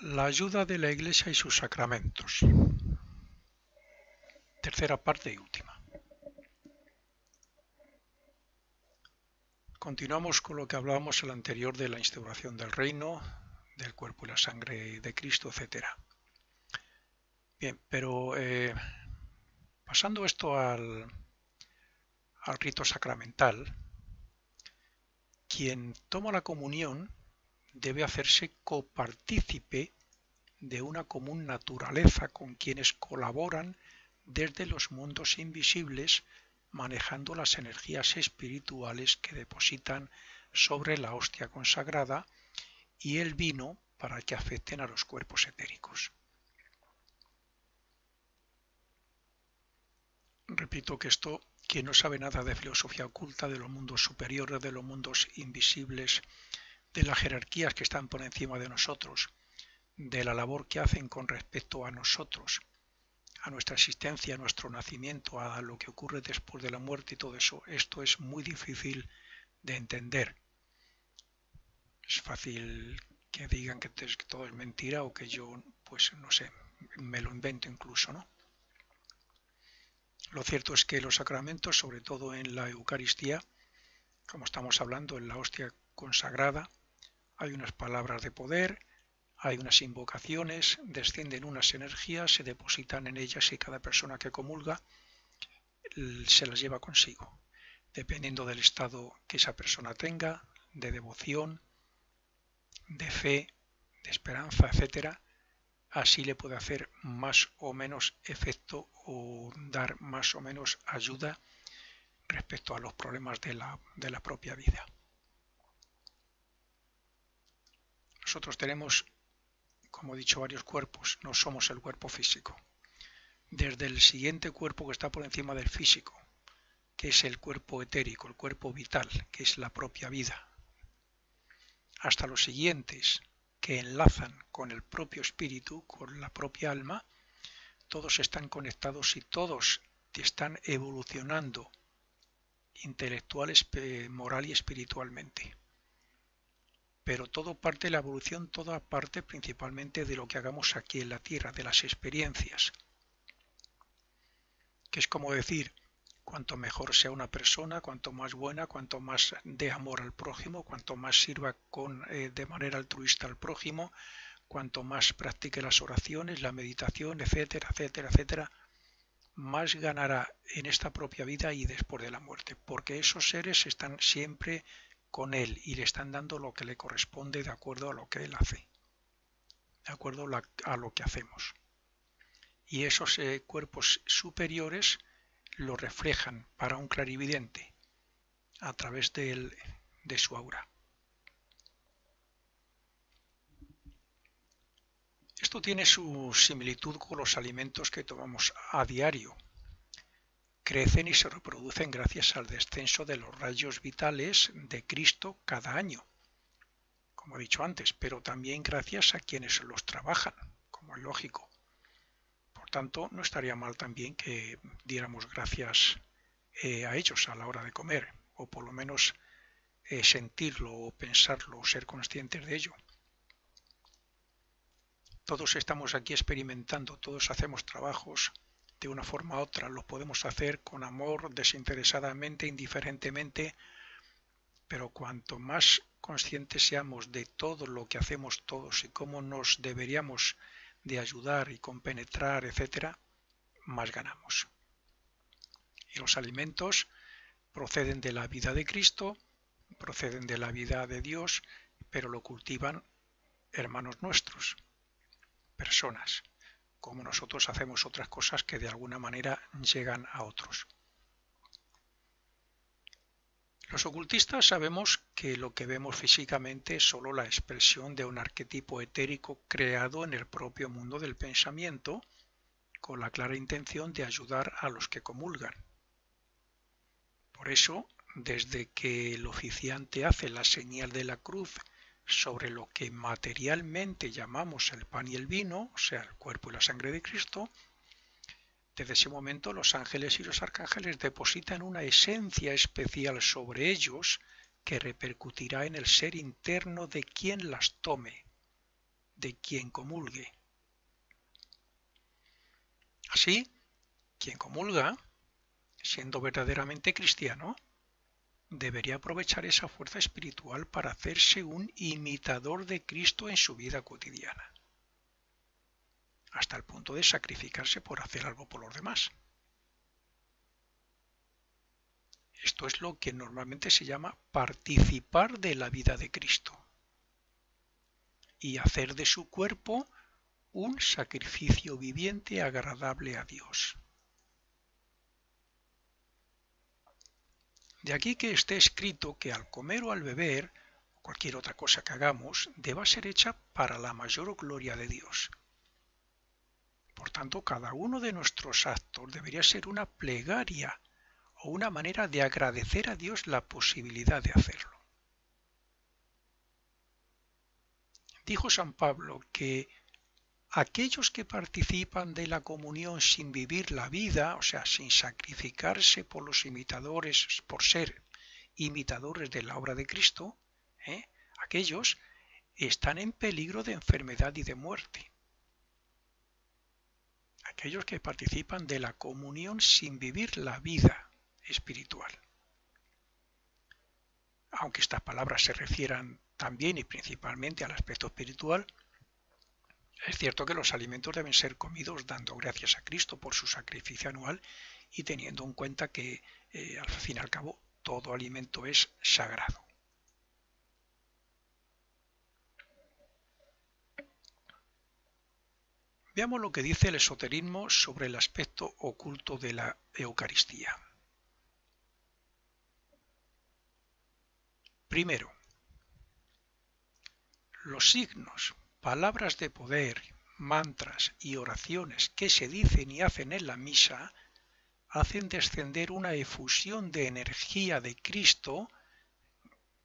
La ayuda de la Iglesia y sus sacramentos. Tercera parte y última. Continuamos con lo que hablábamos en el anterior de la instauración del reino, del cuerpo y la sangre de Cristo, etc. Bien, pero pasando esto al rito sacramental, quien toma la comunión debe hacerse copartícipe de una común naturaleza con quienes colaboran desde los mundos invisibles, manejando las energías espirituales que depositan sobre la hostia consagrada y el vino para que afecten a los cuerpos etéricos. Repito que esto, quien no sabe nada de filosofía oculta, de los mundos superiores, de los mundos invisibles, de las jerarquías que están por encima de nosotros, de la labor que hacen con respecto a nosotros, a nuestra existencia, a nuestro nacimiento, a lo que ocurre después de la muerte y todo eso, esto es muy difícil de entender. Es fácil que digan que todo es mentira o que yo, pues no sé, me lo invento incluso, ¿no? Lo cierto es que los sacramentos, sobre todo en la Eucaristía, como estamos hablando en la hostia consagrada, hay unas palabras de poder, hay unas invocaciones, descienden unas energías, se depositan en ellas y cada persona que comulga se las lleva consigo, dependiendo del estado que esa persona tenga, de devoción, de fe, de esperanza, etc. Así le puede hacer más o menos efecto o dar más o menos ayuda respecto a los problemas de la propia vida. Nosotros tenemos, como he dicho, varios cuerpos, no somos el cuerpo físico. Desde el siguiente cuerpo que está por encima del físico, que es el cuerpo etérico, el cuerpo vital, que es la propia vida, hasta los siguientes que enlazan con el propio espíritu, con la propia alma, todos están conectados y todos están evolucionando intelectual, moral y espiritualmente. Pero todo parte de la evolución, toda parte principalmente de lo que hagamos aquí en la Tierra, de las experiencias. Que es como decir, cuanto mejor sea una persona, cuanto más buena, cuanto más dé amor al prójimo, cuanto más sirva de manera altruista al prójimo, cuanto más practique las oraciones, la meditación, etcétera, etcétera, etcétera, más ganará en esta propia vida y después de la muerte, porque esos seres están siempre con él y le están dando lo que le corresponde de acuerdo a lo que él hace, de acuerdo a lo que hacemos. Y esos cuerpos superiores lo reflejan para un clarividente a través de su aura. Esto tiene su similitud con los alimentos que tomamos a diario. Crecen y se reproducen gracias al descenso de los rayos vitales de Cristo cada año, como he dicho antes, pero también gracias a quienes los trabajan, como es lógico. Por tanto, no estaría mal también que diéramos gracias a ellos a la hora de comer, o por lo menos sentirlo o pensarlo o ser conscientes de ello. Todos estamos aquí experimentando, todos hacemos trabajos de una forma u otra, los podemos hacer con amor, desinteresadamente, indiferentemente, pero cuanto más conscientes seamos de todo lo que hacemos todos y cómo nos deberíamos de ayudar y compenetrar, etc., más ganamos. Y los alimentos proceden de la vida de Cristo, proceden de la vida de Dios, pero lo cultivan hermanos nuestros, personas, como nosotros hacemos otras cosas que de alguna manera llegan a otros. Los ocultistas sabemos que lo que vemos físicamente es solo la expresión de un arquetipo etérico creado en el propio mundo del pensamiento, con la clara intención de ayudar a los que comulgan. Por eso, desde que el oficiante hace la señal de la cruz sobre lo que materialmente llamamos el pan y el vino, o sea, el cuerpo y la sangre de Cristo, desde ese momento los ángeles y los arcángeles depositan una esencia especial sobre ellos que repercutirá en el ser interno de quien las tome. de quien comulgue. Así, quien comulga, siendo verdaderamente cristiano, debería aprovechar esa fuerza espiritual para hacerse un imitador de Cristo en su vida cotidiana, hasta el punto de sacrificarse por hacer algo por los demás. Esto es lo que normalmente se llama participar de la vida de Cristo y hacer de su cuerpo un sacrificio viviente agradable a Dios. De aquí que esté escrito que al comer o al beber, o cualquier otra cosa que hagamos, deba ser hecha para la mayor gloria de Dios. Por tanto, cada uno de nuestros actos debería ser una plegaria o una manera de agradecer a Dios la posibilidad de hacerlo. Dijo San Pablo que aquellos que participan de la comunión sin vivir la vida, o sea, sin sacrificarse por los imitadores, por ser imitadores de la obra de Cristo, aquellos están en peligro de enfermedad y de muerte. Aquellos que participan de la comunión sin vivir la vida espiritual. Aunque estas palabras se refieran también y principalmente al aspecto espiritual, es cierto que los alimentos deben ser comidos dando gracias a Cristo por su sacrificio anual y teniendo en cuenta que, al fin y al cabo, todo alimento es sagrado. Veamos lo que dice el esoterismo sobre el aspecto oculto de la Eucaristía. Primero, los signos, palabras de poder, mantras y oraciones que se dicen y hacen en la misa hacen descender una efusión de energía de Cristo,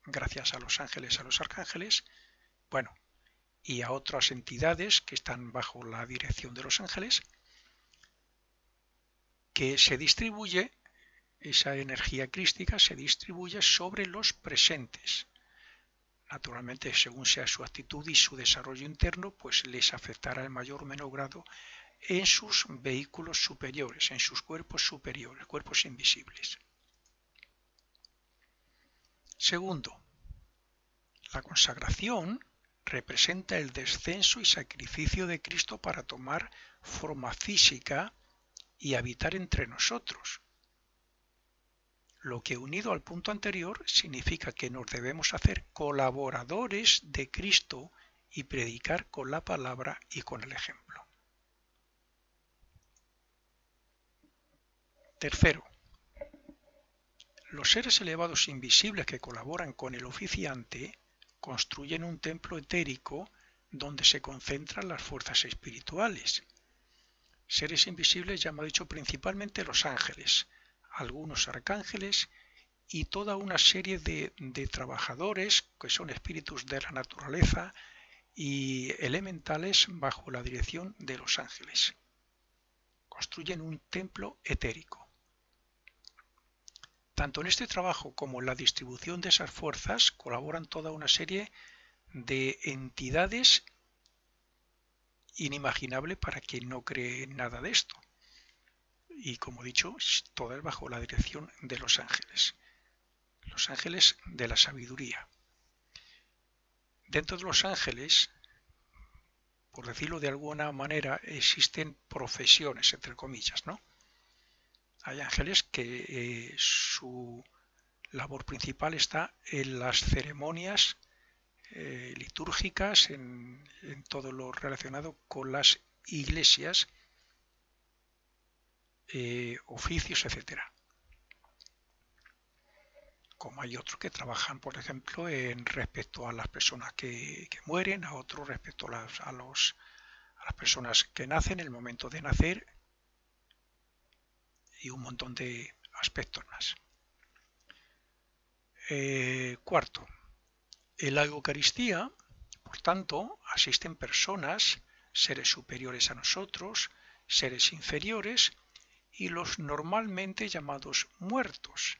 gracias a los ángeles, a los arcángeles, y a otras entidades que están bajo la dirección de los ángeles, que se distribuye, esa energía crística se distribuye sobre los presentes. Naturalmente, según sea su actitud y su desarrollo interno, pues les afectará en mayor o menor grado en sus vehículos superiores, en sus cuerpos superiores, cuerpos invisibles. Segundo, la consagración representa el descenso y sacrificio de Cristo para tomar forma física y habitar entre nosotros. Lo que, unido al punto anterior, significa que nos debemos hacer colaboradores de Cristo y predicar con la palabra y con el ejemplo. Tercero, los seres elevados invisibles que colaboran con el oficiante construyen un templo etérico donde se concentran las fuerzas espirituales. Seres invisibles, ya hemos dicho, principalmente los ángeles, algunos arcángeles y toda una serie de trabajadores que son espíritus de la naturaleza y elementales bajo la dirección de los ángeles. Construyen un templo etérico. Tanto en este trabajo como en la distribución de esas fuerzas colaboran toda una serie de entidades inimaginables para quien no cree en nada de esto. Y como he dicho, todas bajo la dirección de los ángeles de la sabiduría. Dentro de los ángeles, por decirlo de alguna manera, existen profesiones, entre comillas, ¿no? Hay ángeles que su labor principal está en las ceremonias litúrgicas, en todo lo relacionado con las iglesias, oficios, etcétera. Como hay otros que trabajan, por ejemplo, en respecto a las personas que mueren, a otros respecto a las personas que nacen, el momento de nacer y un montón de aspectos más. Cuarto, en la Eucaristía, por tanto, asisten personas, seres superiores a nosotros, seres inferiores y los normalmente llamados muertos.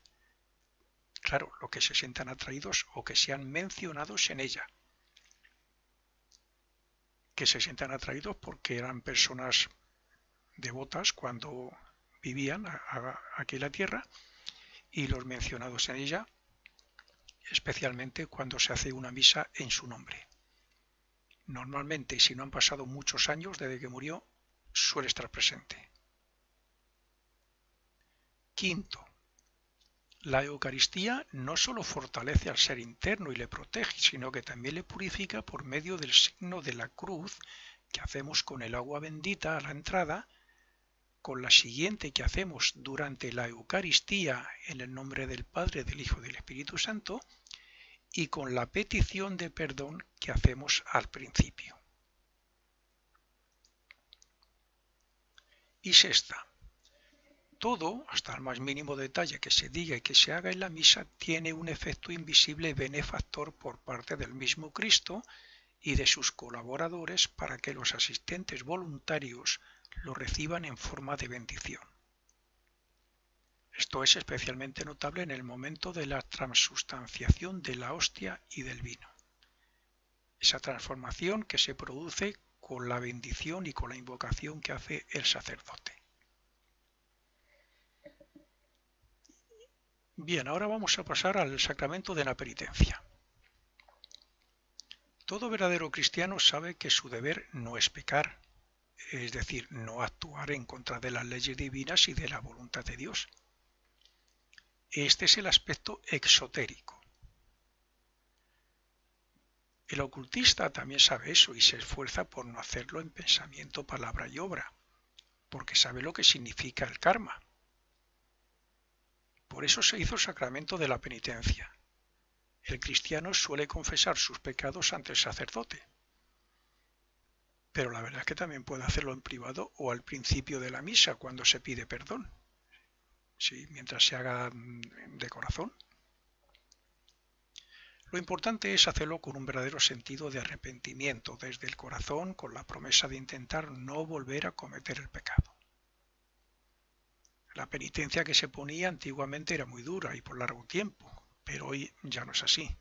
Claro, los que se sientan atraídos o que sean mencionados en ella. que se sientan atraídos porque eran personas devotas cuando vivían aquí en la tierra, y los mencionados en ella, especialmente cuando se hace una misa en su nombre. Normalmente, si no han pasado muchos años desde que murió, suele estar presente. Quinto, la Eucaristía no solo fortalece al ser interno y le protege, sino que también le purifica por medio del signo de la cruz que hacemos con el agua bendita a la entrada, con la siguiente que hacemos durante la Eucaristía en el nombre del Padre, del Hijo y del Espíritu Santo, y con la petición de perdón que hacemos al principio. Y sexta, todo, hasta el más mínimo detalle que se diga y que se haga en la misa, tiene un efecto invisible benefactor por parte del mismo Cristo y de sus colaboradores para que los asistentes voluntarios lo reciban en forma de bendición. Esto es especialmente notable en el momento de la transustanciación de la hostia y del vino. Esa transformación que se produce con la bendición y con la invocación que hace el sacerdote. Bien, ahora vamos a pasar al sacramento de la penitencia. Todo verdadero cristiano sabe que su deber no es pecar, es decir, no actuar en contra de las leyes divinas y de la voluntad de Dios. Este es el aspecto exotérico. El ocultista también sabe eso y se esfuerza por no hacerlo en pensamiento, palabra y obra, porque sabe lo que significa el karma. Por eso se hizo el sacramento de la penitencia. El cristiano suele confesar sus pecados ante el sacerdote, pero la verdad es que también puede hacerlo en privado o al principio de la misa cuando se pide perdón, sí, mientras se haga de corazón. Lo importante es hacerlo con un verdadero sentido de arrepentimiento desde el corazón, con la promesa de intentar no volver a cometer el pecado. La penitencia que se ponía antiguamente era muy dura y por largo tiempo, pero hoy ya no es así.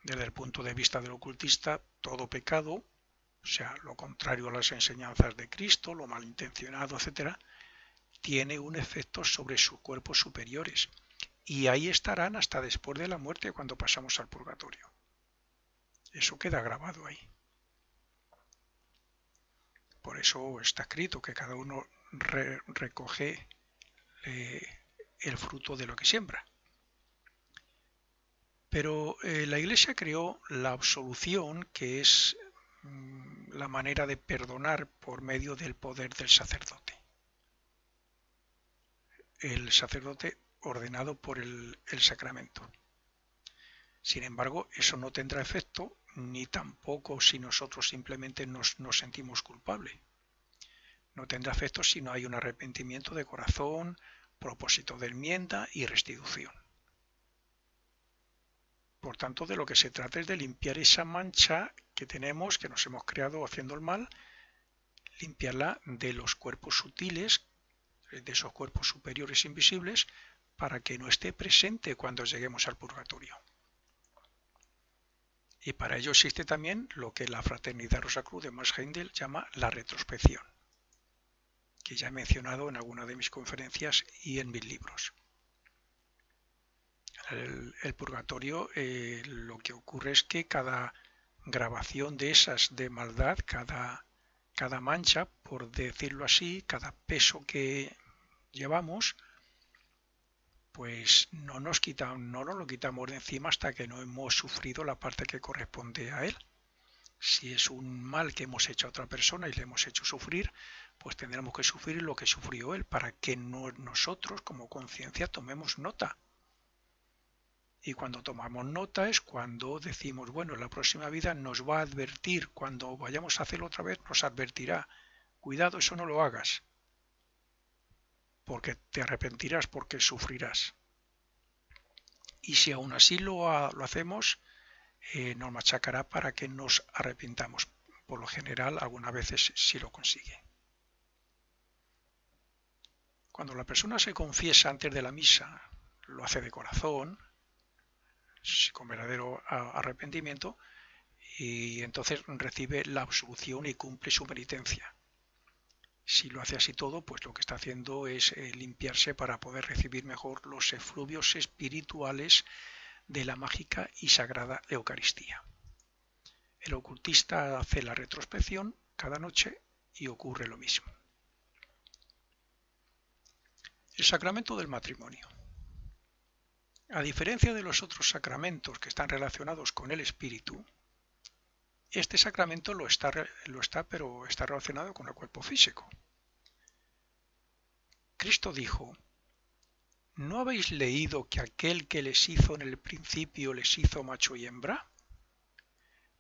Desde el punto de vista del ocultista, todo pecado, o sea, lo contrario a las enseñanzas de Cristo, lo malintencionado, etc., tiene un efecto sobre sus cuerpos superiores, y ahí estarán hasta después de la muerte cuando pasamos al purgatorio. Eso queda grabado ahí. Por eso está escrito que cada uno recoge el fruto de lo que siembra. Pero la Iglesia creó la absolución, que es la manera de perdonar por medio del poder del sacerdote. El sacerdote ordenado por el sacramento. Sin embargo, eso no tendrá efecto, ni tampoco si nosotros simplemente nos sentimos culpables. No tendrá efecto si no hay un arrepentimiento de corazón, propósito de enmienda y restitución. Por tanto, de lo que se trata es de limpiar esa mancha que tenemos, que nos hemos creado haciendo el mal, limpiarla de los cuerpos sutiles, de esos cuerpos superiores invisibles, para que no esté presente cuando lleguemos al purgatorio. Y para ello existe también lo que la Fraternidad Rosacruz de Max Heindel llama la retrospección, que ya he mencionado en alguna de mis conferencias y en mis libros. El purgatorio, lo que ocurre es que cada grabación de esas de maldad, cada mancha, por decirlo así, cada peso que llevamos, pues no nos lo quitamos de encima hasta que no hemos sufrido la parte que corresponde a él. Si es un mal que hemos hecho a otra persona y le hemos hecho sufrir, pues tendremos que sufrir lo que sufrió él para que nosotros como conciencia tomemos nota. Y cuando tomamos nota es cuando decimos, bueno, en la próxima vida nos va a advertir, cuando vayamos a hacerlo otra vez nos advertirá, cuidado, eso no lo hagas, porque te arrepentirás, porque sufrirás. Y si aún así lo hacemos, nos machacará para que nos arrepintamos. Por lo general, algunas veces sí lo consigue. Cuando la persona se confiesa antes de la misa, lo hace de corazón, con verdadero arrepentimiento, y entonces recibe la absolución y cumple su penitencia. Si lo hace así todo, pues lo que está haciendo es limpiarse para poder recibir mejor los efluvios espirituales de la mágica y sagrada Eucaristía. El ocultista hace la retrospección cada noche y ocurre lo mismo. El sacramento del matrimonio. A diferencia de los otros sacramentos que están relacionados con el espíritu, este sacramento pero está relacionado con el cuerpo físico. Cristo dijo: ¿no habéis leído que aquel que les hizo en el principio les hizo macho y hembra?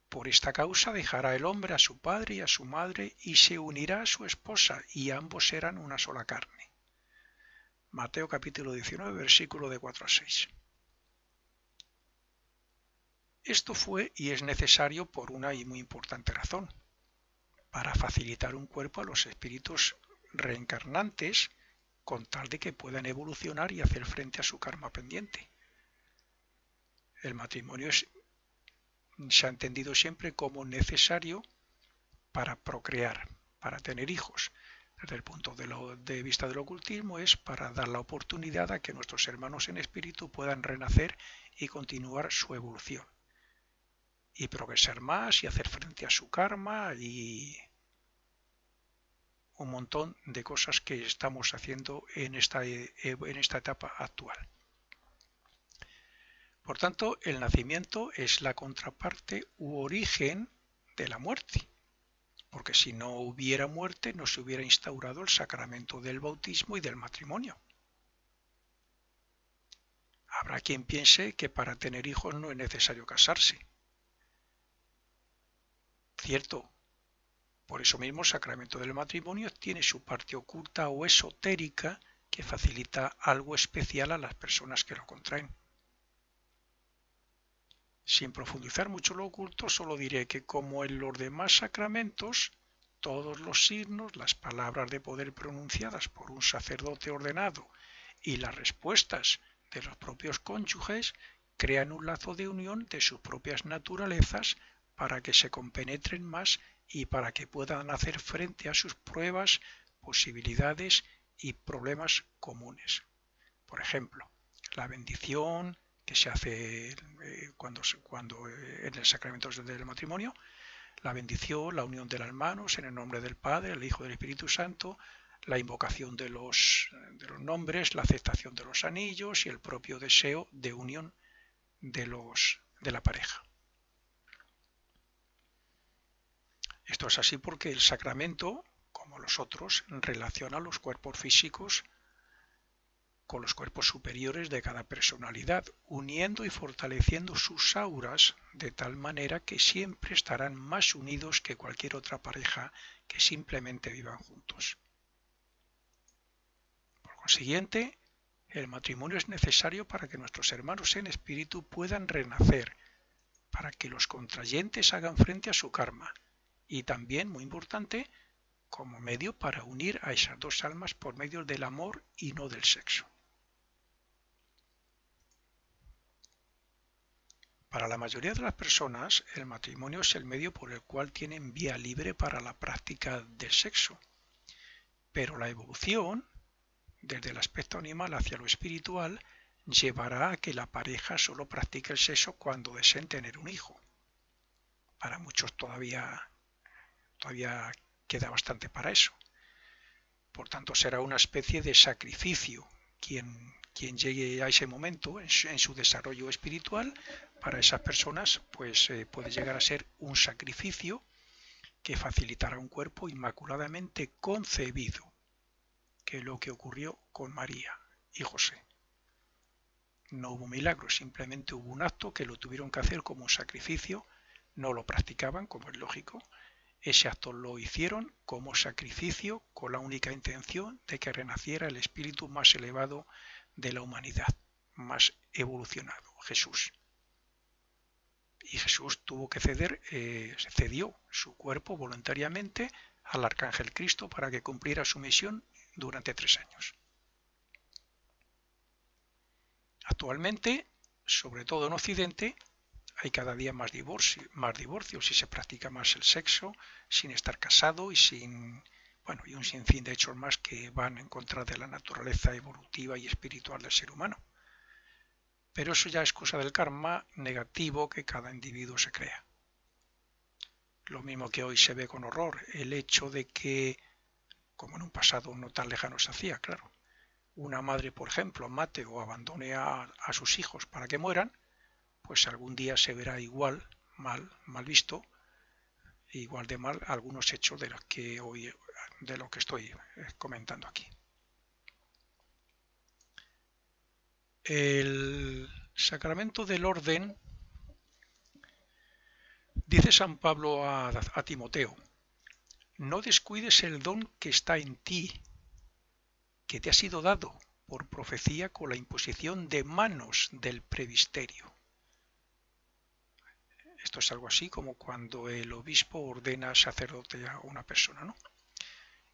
Por esta causa dejará el hombre a su padre y a su madre y se unirá a su esposa y ambos serán una sola carne. Mateo capítulo 19, versículo de 4 a 6. Esto fue y es necesario por una y muy importante razón: para facilitar un cuerpo a los espíritus reencarnantes con tal de que puedan evolucionar y hacer frente a su karma pendiente. El matrimonio se ha entendido siempre como necesario para procrear, para tener hijos. Desde el punto de vista del ocultismo es para dar la oportunidad a que nuestros hermanos en espíritu puedan renacer y continuar su evolución y progresar más y hacer frente a su karma y un montón de cosas que estamos haciendo en esta etapa actual. Por tanto, el nacimiento es la contraparte u origen de la muerte, porque si no hubiera muerte no se hubiera instaurado el sacramento del bautismo y del matrimonio. Habrá quien piense que para tener hijos no es necesario casarse. Cierto. Por eso mismo el sacramento del matrimonio tiene su parte oculta o esotérica que facilita algo especial a las personas que lo contraen. Sin profundizar mucho en lo oculto, solo diré que como en los demás sacramentos, todos los signos, las palabras de poder pronunciadas por un sacerdote ordenado y las respuestas de los propios cónyuges crean un lazo de unión de sus propias naturalezas para que se compenetren más y para que puedan hacer frente a sus pruebas, posibilidades y problemas comunes. Por ejemplo, la bendición que se hace cuando en el sacramento del matrimonio, la bendición, la unión de las manos en el nombre del Padre, el Hijo y del Espíritu Santo, la invocación de los nombres, la aceptación de los anillos y el propio deseo de unión de la pareja. Esto es así porque el sacramento, como los otros, relaciona los cuerpos físicos con los cuerpos superiores de cada personalidad, uniendo y fortaleciendo sus auras de tal manera que siempre estarán más unidos que cualquier otra pareja que simplemente vivan juntos. Por consiguiente, el matrimonio es necesario para que nuestros hermanos en espíritu puedan renacer, para que los contrayentes hagan frente a su karma, y también, muy importante, como medio para unir a esas dos almas por medio del amor y no del sexo. Para la mayoría de las personas, el matrimonio es el medio por el cual tienen vía libre para la práctica del sexo. Pero la evolución, desde el aspecto animal hacia lo espiritual, llevará a que la pareja solo practique el sexo cuando deseen tener un hijo. Para muchos todavía queda bastante para eso. Por tanto, será una especie de sacrificio. Quien llegue a ese momento en su desarrollo espiritual, para esas personas pues puede llegar a ser un sacrificio que facilitará un cuerpo inmaculadamente concebido, que es lo que ocurrió con María y José. No hubo milagro, simplemente hubo un acto que lo tuvieron que hacer como un sacrificio, no lo practicaban, como es lógico. Ese acto lo hicieron como sacrificio con la única intención de que renaciera el espíritu más elevado de la humanidad, más evolucionado, Jesús. Y Jesús tuvo que cedió su cuerpo voluntariamente al Arcángel Cristo para que cumpliera su misión durante 3 años. Actualmente, sobre todo en Occidente, hay cada día más divorcios y se practica más el sexo sin estar casado y y un sinfín de hechos más que van en contra de la naturaleza evolutiva y espiritual del ser humano. Pero eso ya es cosa del karma negativo que cada individuo se crea. Lo mismo que hoy se ve con horror el hecho de que, como en un pasado no tan lejano se hacía, claro, una madre, por ejemplo, mate o abandone a sus hijos para que mueran, pues algún día se verá igual, mal visto, igual de mal algunos hechos de lo que estoy comentando aquí. El sacramento del orden, dice San Pablo a Timoteo, no descuides el don que está en ti, que te ha sido dado por profecía con la imposición de manos del presbiterio. Esto es algo así como cuando el obispo ordena sacerdote a una persona, ¿no?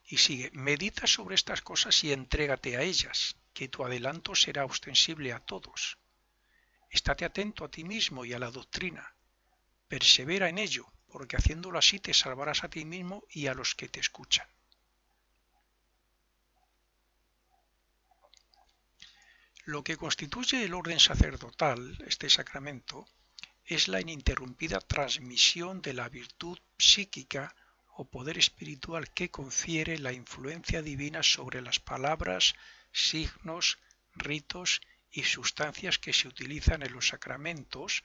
Y sigue, medita sobre estas cosas y entrégate a ellas, que tu adelanto será ostensible a todos. Estate atento a ti mismo y a la doctrina. Persevera en ello, porque haciéndolo así te salvarás a ti mismo y a los que te escuchan. Lo que constituye el orden sacerdotal, este sacramento, es la ininterrumpida transmisión de la virtud psíquica o poder espiritual que confiere la influencia divina sobre las palabras, signos, ritos y sustancias que se utilizan en los sacramentos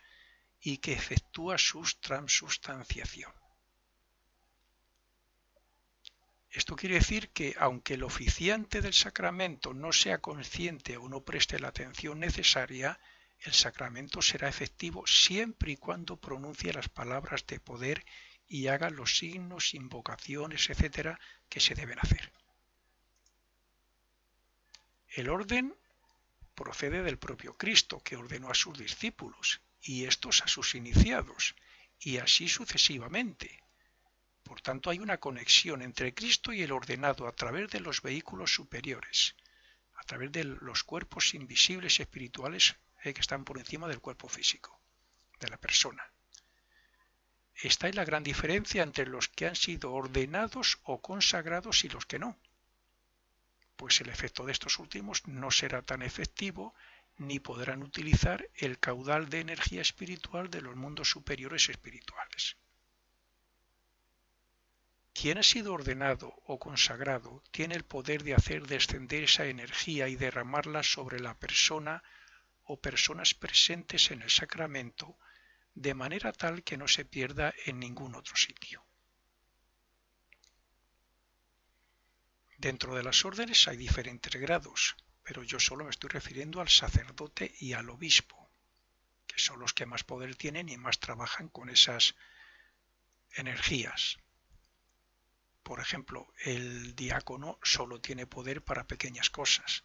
y que efectúa su transubstanciación. Esto quiere decir que, aunque el oficiante del sacramento no sea consciente o no preste la atención necesaria, el sacramento será efectivo siempre y cuando pronuncie las palabras de poder y haga los signos, invocaciones, etcétera, que se deben hacer. El orden procede del propio Cristo, que ordenó a sus discípulos, y estos a sus iniciados, y así sucesivamente. Por tanto, hay una conexión entre Cristo y el ordenado a través de los vehículos superiores, a través de los cuerpos invisibles espirituales que están por encima del cuerpo físico, de la persona. Esta es la gran diferencia entre los que han sido ordenados o consagrados y los que no, pues el efecto de estos últimos no será tan efectivo ni podrán utilizar el caudal de energía espiritual de los mundos superiores espirituales. Quien ha sido ordenado o consagrado tiene el poder de hacer descender esa energía y derramarla sobre la persona o personas presentes en el sacramento, de manera tal que no se pierda en ningún otro sitio. Dentro de las órdenes hay diferentes grados, pero yo solo me estoy refiriendo al sacerdote y al obispo, que son los que más poder tienen y más trabajan con esas energías. Por ejemplo, el diácono solo tiene poder para pequeñas cosas.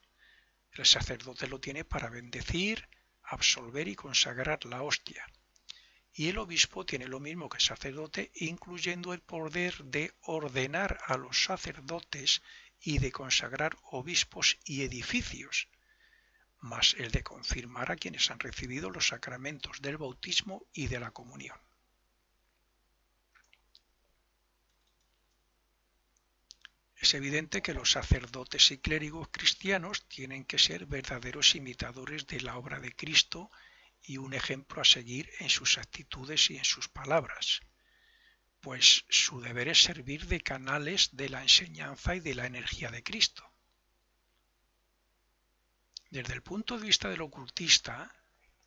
El sacerdote lo tiene para bendecir, absolver y consagrar la hostia. Y el obispo tiene lo mismo que el sacerdote, incluyendo el poder de ordenar a los sacerdotes y de consagrar obispos y edificios, más el de confirmar a quienes han recibido los sacramentos del bautismo y de la comunión. Es evidente que los sacerdotes y clérigos cristianos tienen que ser verdaderos imitadores de la obra de Cristo y un ejemplo a seguir en sus actitudes y en sus palabras, pues su deber es servir de canales de la enseñanza y de la energía de Cristo. Desde el punto de vista del ocultista,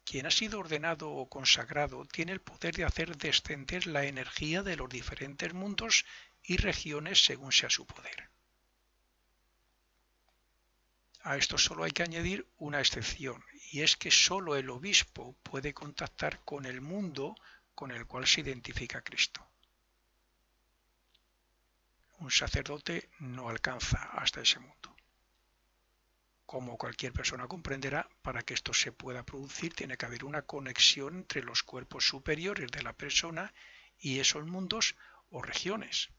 quien ha sido ordenado o consagrado tiene el poder de hacer descender la energía de los diferentes mundos y regiones según sea su poder. A esto solo hay que añadir una excepción, y es que solo el obispo puede contactar con el mundo con el cual se identifica Cristo. Un sacerdote no alcanza hasta ese mundo. Como cualquier persona comprenderá, para que esto se pueda producir tiene que haber una conexión entre los cuerpos superiores de la persona y esos mundos o regiones,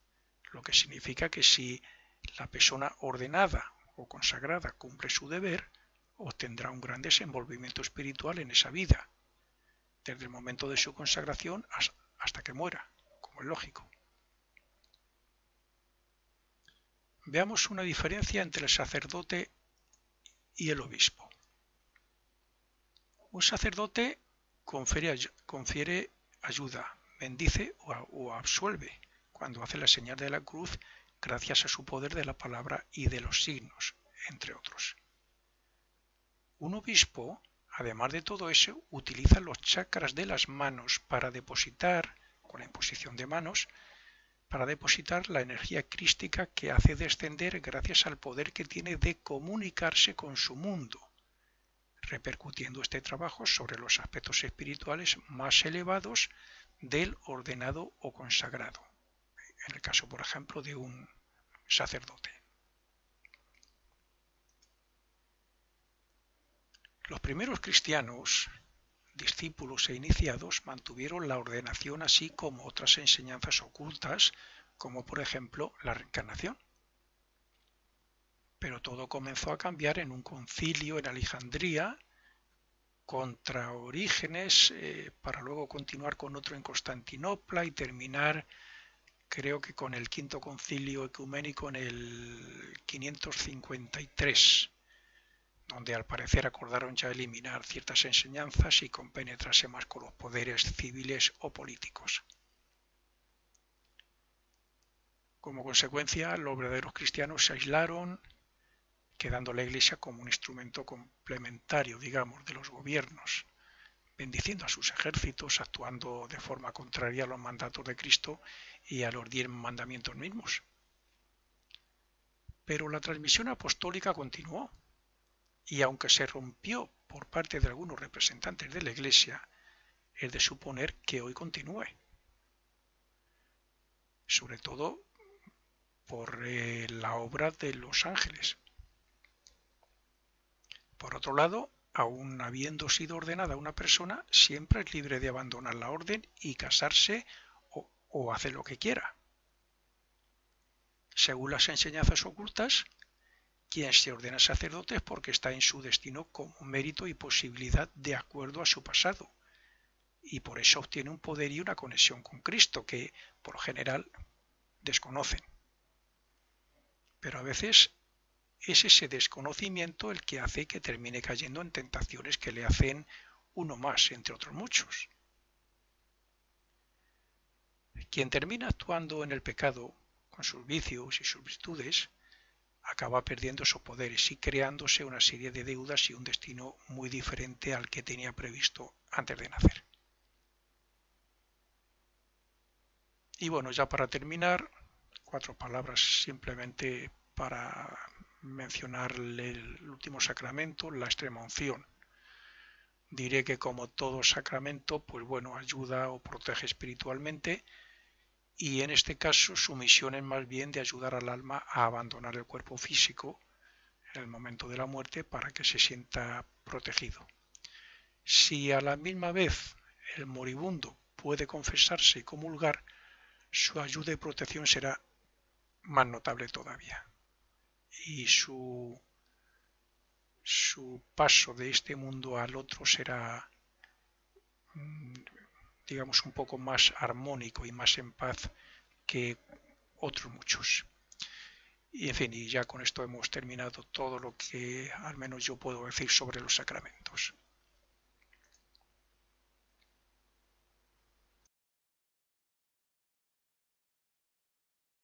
lo que significa que si la persona ordenada o consagrada cumple su deber, obtendrá un gran desenvolvimiento espiritual en esa vida. desde el momento de su consagración hasta que muera, como es lógico. Veamos una diferencia entre el sacerdote y el obispo. Un sacerdote confiere ayuda, bendice o absuelve cuando hace la señal de la cruz gracias a su poder de la palabra y de los signos, entre otros. Un obispo, además de todo eso, utiliza los chakras de las manos para depositar, con la imposición de manos, para depositar la energía crística que hace descender gracias al poder que tiene de comunicarse con su mundo, repercutiendo este trabajo sobre los aspectos espirituales más elevados del ordenado o consagrado, en el caso, por ejemplo, de un sacerdote. Los primeros cristianos, discípulos e iniciados, mantuvieron la ordenación así como otras enseñanzas ocultas, como por ejemplo la reencarnación. Pero todo comenzó a cambiar en un concilio en Alejandría contra Orígenes, para luego continuar con otro en Constantinopla y terminar, creo que con el quinto concilio ecuménico en el 553, donde al parecer acordaron ya eliminar ciertas enseñanzas y compenetrarse más con los poderes civiles o políticos. Como consecuencia, los verdaderos cristianos se aislaron, quedando la Iglesia como un instrumento complementario, digamos, de los gobiernos, bendiciendo a sus ejércitos, actuando de forma contraria a los mandatos de Cristo y a los 10 mandamientos mismos. Pero la transmisión apostólica continuó, y aunque se rompió por parte de algunos representantes de la Iglesia, es de suponer que hoy continúe, sobre todo por la obra de los ángeles. Por otro lado, aun habiendo sido ordenada una persona, siempre es libre de abandonar la orden y casarse o hacer lo que quiera. Según las enseñanzas ocultas, quien se ordena sacerdote es porque está en su destino como mérito y posibilidad de acuerdo a su pasado, y por eso obtiene un poder y una conexión con Cristo que, por lo general, desconocen. Pero a veces es ese desconocimiento el que hace que termine cayendo en tentaciones que le hacen uno más, entre otros muchos. Quien termina actuando en el pecado, con sus vicios y sus virtudes, acaba perdiendo sus poderes y creándose una serie de deudas y un destino muy diferente al que tenía previsto antes de nacer. Y bueno, ya para terminar, 4 palabras simplemente para mencionar el último sacramento, la extrema unción. Diré que como todo sacramento, pues bueno, ayuda o protege espiritualmente, y en este caso su misión es más bien de ayudar al alma a abandonar el cuerpo físico en el momento de la muerte para que se sienta protegido. Si a la misma vez el moribundo puede confesarse y comulgar, su ayuda y protección será más notable todavía. Y su paso de este mundo al otro será, digamos, un poco más armónico y más en paz que otros muchos. Y en fin, y ya con esto hemos terminado todo lo que al menos yo puedo decir sobre los sacramentos.